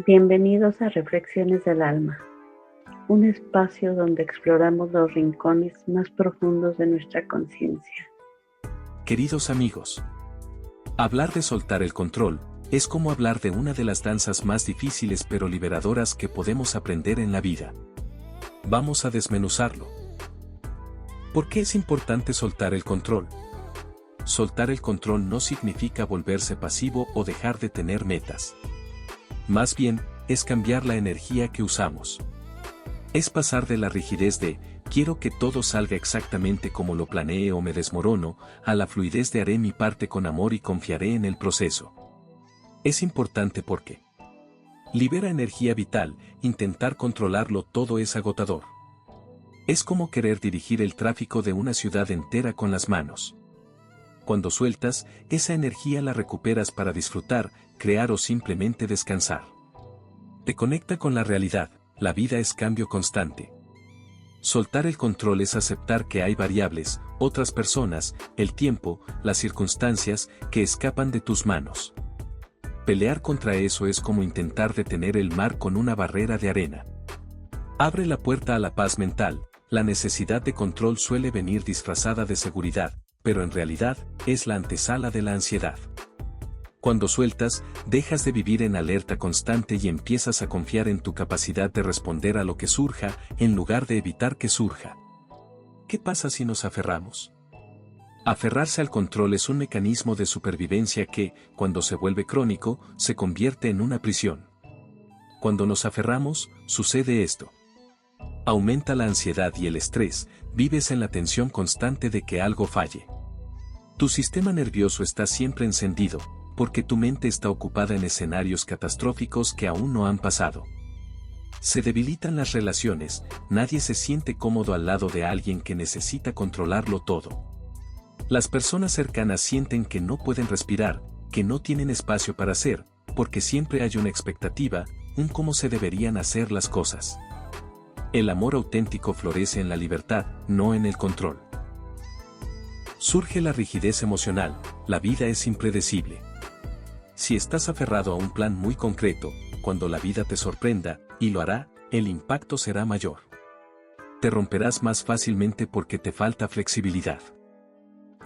Bienvenidos a Reflexiones del Alma, un espacio donde exploramos los rincones más profundos de nuestra conciencia. Queridos amigos, hablar de soltar el control es como hablar de una de las danzas más difíciles pero liberadoras que podemos aprender en la vida. Vamos a desmenuzarlo. ¿Por qué es importante soltar el control? Soltar el control no significa volverse pasivo o dejar de tener metas. Más bien, es cambiar la energía que usamos. Es pasar de la rigidez de, quiero que todo salga exactamente como lo planeé o me desmorono, a la fluidez de haré mi parte con amor y confiaré en el proceso. Es importante porque libera energía vital, intentar controlarlo todo es agotador. Es como querer dirigir el tráfico de una ciudad entera con las manos. Cuando sueltas, esa energía la recuperas para disfrutar, crear o simplemente descansar. Te conecta con la realidad, la vida es cambio constante. Soltar el control es aceptar que hay variables, otras personas, el tiempo, las circunstancias, que escapan de tus manos. Pelear contra eso es como intentar detener el mar con una barrera de arena. Abre la puerta a la paz mental, la necesidad de control suele venir disfrazada de seguridad, pero en realidad, es la antesala de la ansiedad. Cuando sueltas, dejas de vivir en alerta constante y empiezas a confiar en tu capacidad de responder a lo que surja, en lugar de evitar que surja. ¿Qué pasa si nos aferramos? Aferrarse al control es un mecanismo de supervivencia que, cuando se vuelve crónico, se convierte en una prisión. Cuando nos aferramos, sucede esto. Aumenta la ansiedad y el estrés, vives en la tensión constante de que algo falle. Tu sistema nervioso está siempre encendido, porque tu mente está ocupada en escenarios catastróficos que aún no han pasado. Se debilitan las relaciones, nadie se siente cómodo al lado de alguien que necesita controlarlo todo. Las personas cercanas sienten que no pueden respirar, que no tienen espacio para hacer, porque siempre hay una expectativa, un cómo se deberían hacer las cosas. El amor auténtico florece en la libertad, no en el control. Surge la rigidez emocional, la vida es impredecible. Si estás aferrado a un plan muy concreto, cuando la vida te sorprenda, y lo hará, el impacto será mayor. Te romperás más fácilmente porque te falta flexibilidad.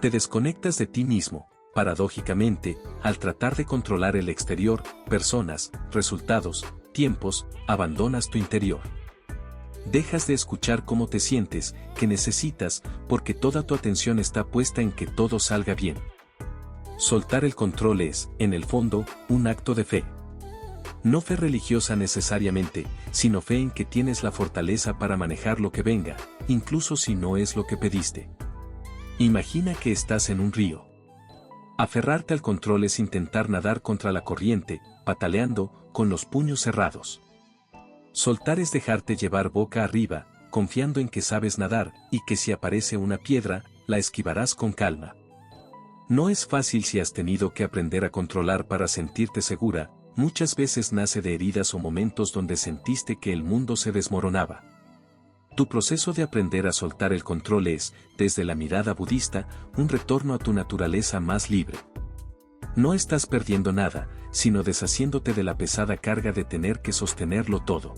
Te desconectas de ti mismo, paradójicamente, al tratar de controlar el exterior, personas, resultados, tiempos, abandonas tu interior. Dejas de escuchar cómo te sientes, qué necesitas, porque toda tu atención está puesta en que todo salga bien. Soltar el control es, en el fondo, un acto de fe. No fe religiosa necesariamente, sino fe en que tienes la fortaleza para manejar lo que venga, incluso si no es lo que pediste. Imagina que estás en un río. Aferrarte al control es intentar nadar contra la corriente, pataleando, con los puños cerrados. Soltar es dejarte llevar boca arriba, confiando en que sabes nadar, y que si aparece una piedra, la esquivarás con calma. No es fácil si has tenido que aprender a controlar para sentirte segura, muchas veces nace de heridas o momentos donde sentiste que el mundo se desmoronaba. Tu proceso de aprender a soltar el control es, desde la mirada budista, un retorno a tu naturaleza más libre. No estás perdiendo nada, sino deshaciéndote de la pesada carga de tener que sostenerlo todo.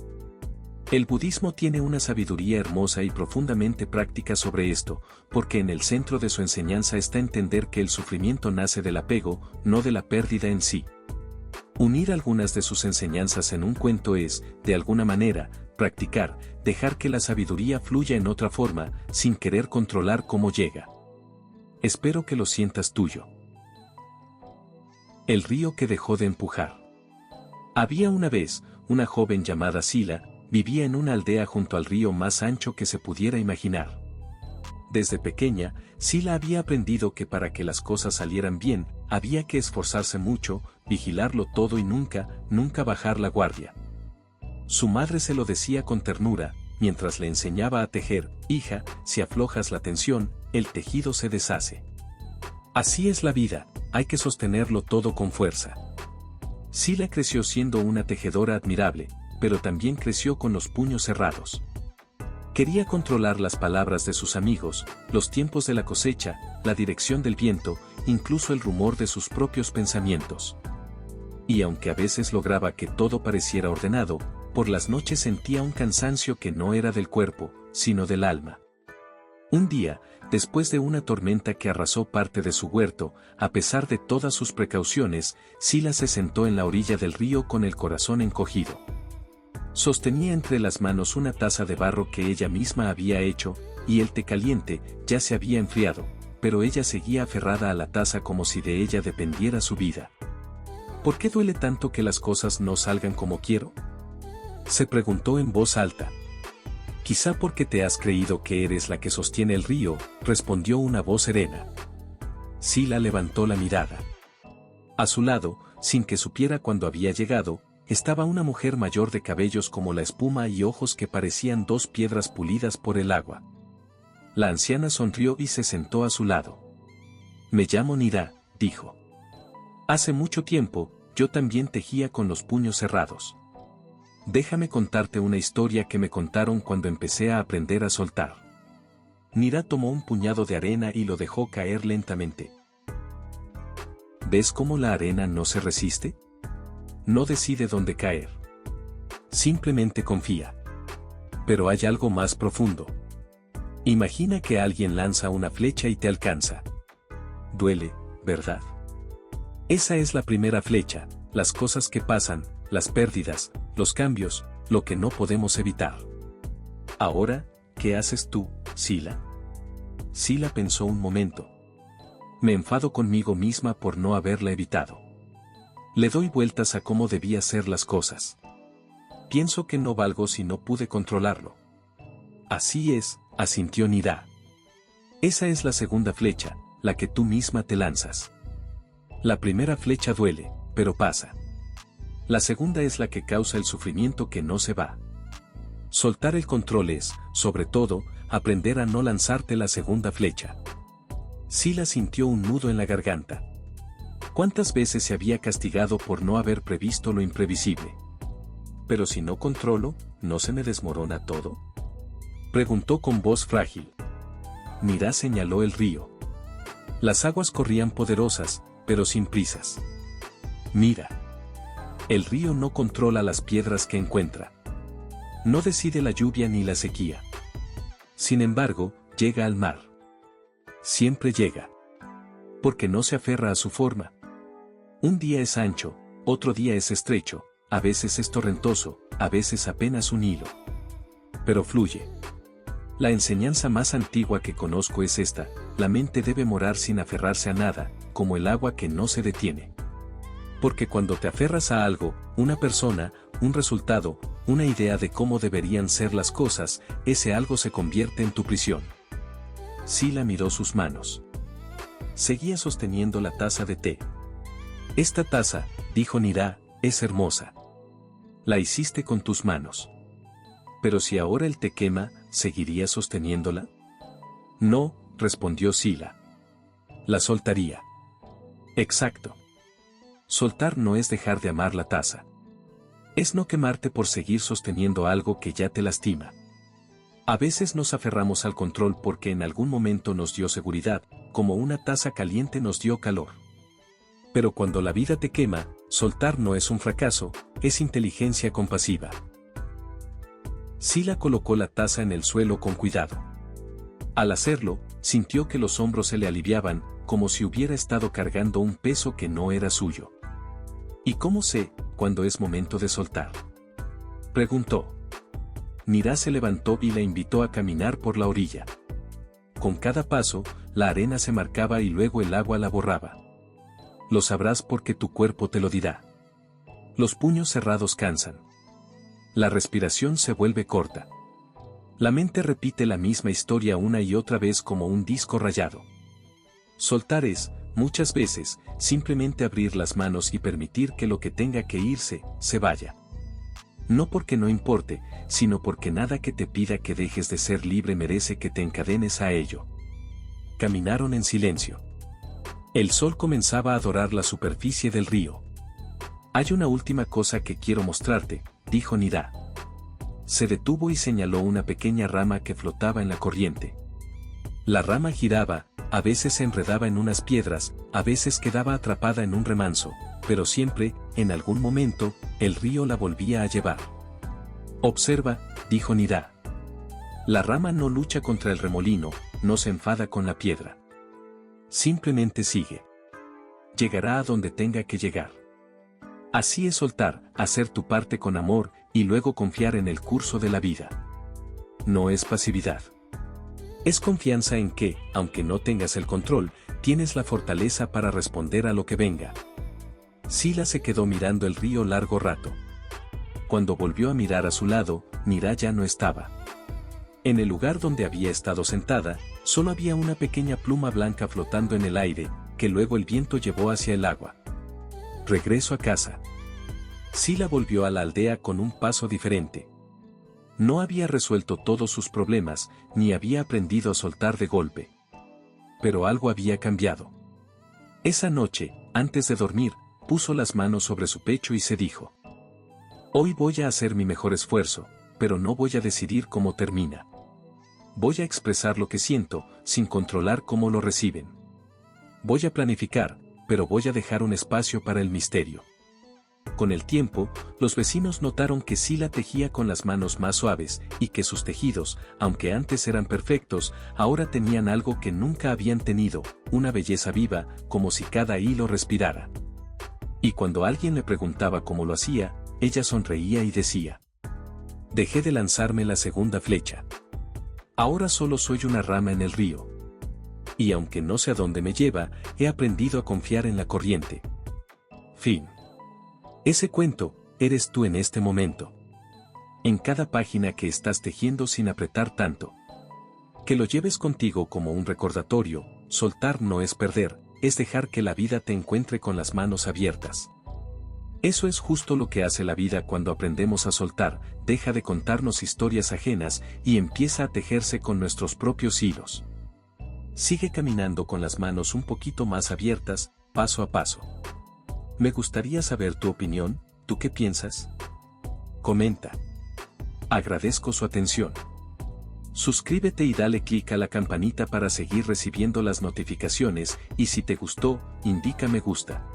El budismo tiene una sabiduría hermosa y profundamente práctica sobre esto, porque en el centro de su enseñanza está entender que el sufrimiento nace del apego, no de la pérdida en sí. Unir algunas de sus enseñanzas en un cuento es, de alguna manera, practicar, dejar que la sabiduría fluya en otra forma, sin querer controlar cómo llega. Espero que lo sientas tuyo. El río que dejó de empujar. Había una vez, una joven llamada Sila, vivía en una aldea junto al río más ancho que se pudiera imaginar. Desde pequeña, Sila había aprendido que para que las cosas salieran bien, había que esforzarse mucho, vigilarlo todo y nunca bajar la guardia. Su madre se lo decía con ternura, mientras le enseñaba a tejer, hija, si aflojas la tensión, el tejido se deshace. Así es la vida, hay que sostenerlo todo con fuerza. Sila creció siendo una tejedora admirable, pero también creció con los puños cerrados. Quería controlar las palabras de sus amigos, los tiempos de la cosecha, la dirección del viento, incluso el rumor de sus propios pensamientos. Y aunque a veces lograba que todo pareciera ordenado, por las noches sentía un cansancio que no era del cuerpo, sino del alma. Un día, después de una tormenta que arrasó parte de su huerto, a pesar de todas sus precauciones, Sila se sentó en la orilla del río con el corazón encogido. Sostenía entre las manos una taza de barro que ella misma había hecho, y el té caliente ya se había enfriado, pero ella seguía aferrada a la taza como si de ella dependiera su vida. ¿Por qué duele tanto que las cosas no salgan como quiero?, se preguntó en voz alta. Quizá porque te has creído que eres la que sostiene el río, respondió una voz serena. Sila levantó la mirada. A su lado, sin que supiera cuándo había llegado, estaba una mujer mayor de cabellos como la espuma y ojos que parecían dos piedras pulidas por el agua. La anciana sonrió y se sentó a su lado. Me llamo Nira, dijo. Hace mucho tiempo, yo también tejía con los puños cerrados. Déjame contarte una historia que me contaron cuando empecé a aprender a soltar. Nira tomó un puñado de arena y lo dejó caer lentamente. ¿Ves cómo la arena no se resiste? No decide dónde caer. Simplemente confía. Pero hay algo más profundo. Imagina que alguien lanza una flecha y te alcanza. Duele, ¿verdad? Esa es la primera flecha, las cosas que pasan, las pérdidas, los cambios, lo que no podemos evitar. Ahora, ¿qué haces tú, Sila? Sila pensó un momento. Me enfado conmigo misma por no haberla evitado. Le doy vueltas a cómo debía ser las cosas. Pienso que no valgo si no pude controlarlo. Así es, asintió Nira. Esa es la segunda flecha, la que tú misma te lanzas. La primera flecha duele, pero pasa. La segunda es la que causa el sufrimiento que no se va. Soltar el control es, sobre todo, aprender a no lanzarte la segunda flecha. Sila sintió un nudo en la garganta. ¿Cuántas veces se había castigado por no haber previsto lo imprevisible? Pero si no controlo, ¿no se me desmorona todo?, preguntó con voz frágil. Nira señaló el río. Las aguas corrían poderosas, pero sin prisas. Mira. El río no controla las piedras que encuentra. No decide la lluvia ni la sequía. Sin embargo, llega al mar. Siempre llega. Porque no se aferra a su forma. Un día es ancho, otro día es estrecho, a veces es torrentoso, a veces apenas un hilo. Pero fluye. La enseñanza más antigua que conozco es esta: la mente debe morar sin aferrarse a nada, como el agua que no se detiene. Porque cuando te aferras a algo, una persona, un resultado, una idea de cómo deberían ser las cosas, ese algo se convierte en tu prisión. Sila miró sus manos. Seguía sosteniendo la taza de té. Esta taza, dijo Nira, es hermosa. La hiciste con tus manos. Pero si ahora el té quema, ¿seguirías sosteniéndola? No, respondió Sila. La soltaría. Exacto. Soltar no es dejar de amar la taza. Es no quemarte por seguir sosteniendo algo que ya te lastima. A veces nos aferramos al control porque en algún momento nos dio seguridad, como una taza caliente nos dio calor. Pero cuando la vida te quema, soltar no es un fracaso, es inteligencia compasiva. Sila colocó la taza en el suelo con cuidado. Al hacerlo, sintió que los hombros se le aliviaban, como si hubiera estado cargando un peso que no era suyo. ¿Y cómo sé cuándo es momento de soltar?, preguntó. Nira se levantó y la invitó a caminar por la orilla. Con cada paso, la arena se marcaba y luego el agua la borraba. Lo sabrás porque tu cuerpo te lo dirá. Los puños cerrados cansan. La respiración se vuelve corta. La mente repite la misma historia una y otra vez como un disco rayado. Soltar es, muchas veces, simplemente abrir las manos y permitir que lo que tenga que irse, se vaya. No porque no importe, sino porque nada que te pida que dejes de ser libre merece que te encadenes a ello. Caminaron en silencio. El sol comenzaba a dorar la superficie del río. Hay una última cosa que quiero mostrarte, dijo Nira. Se detuvo y señaló una pequeña rama que flotaba en la corriente. La rama giraba, a veces se enredaba en unas piedras, a veces quedaba atrapada en un remanso, pero siempre, en algún momento, el río la volvía a llevar. Observa, dijo Nida. La rama no lucha contra el remolino, no se enfada con la piedra. Simplemente sigue. Llegará a donde tenga que llegar. Así es soltar, hacer tu parte con amor, y luego confiar en el curso de la vida. No es pasividad. Es confianza en que, aunque no tengas el control, tienes la fortaleza para responder a lo que venga. Sila se quedó mirando el río largo rato. Cuando volvió a mirar a su lado, Nida ya no estaba. En el lugar donde había estado sentada, solo había una pequeña pluma blanca flotando en el aire, que luego el viento llevó hacia el agua. Regreso a casa. Sila volvió a la aldea con un paso diferente. No había resuelto todos sus problemas, ni había aprendido a soltar de golpe. Pero algo había cambiado. Esa noche, antes de dormir, puso las manos sobre su pecho y se dijo: hoy voy a hacer mi mejor esfuerzo, pero no voy a decidir cómo termina. Voy a expresar lo que siento, sin controlar cómo lo reciben. Voy a planificar, pero voy a dejar un espacio para el misterio. Con el tiempo, los vecinos notaron que Sila tejía con las manos más suaves, y que sus tejidos, aunque antes eran perfectos, ahora tenían algo que nunca habían tenido, una belleza viva, como si cada hilo respirara. Y cuando alguien le preguntaba cómo lo hacía, ella sonreía y decía: dejé de lanzarme la segunda flecha. Ahora solo soy una rama en el río. Y aunque no sé a dónde me lleva, he aprendido a confiar en la corriente. Fin. Ese cuento, eres tú en este momento. En cada página que estás tejiendo sin apretar tanto. Que lo lleves contigo como un recordatorio: soltar no es perder, es dejar que la vida te encuentre con las manos abiertas. Eso es justo lo que hace la vida cuando aprendemos a soltar, deja de contarnos historias ajenas y empieza a tejerse con nuestros propios hilos. Sigue caminando con las manos un poquito más abiertas, paso a paso. Me gustaría saber tu opinión, ¿tú qué piensas? Comenta. Agradezco su atención. Suscríbete y dale clic a la campanita para seguir recibiendo las notificaciones, y si te gustó, indica me gusta.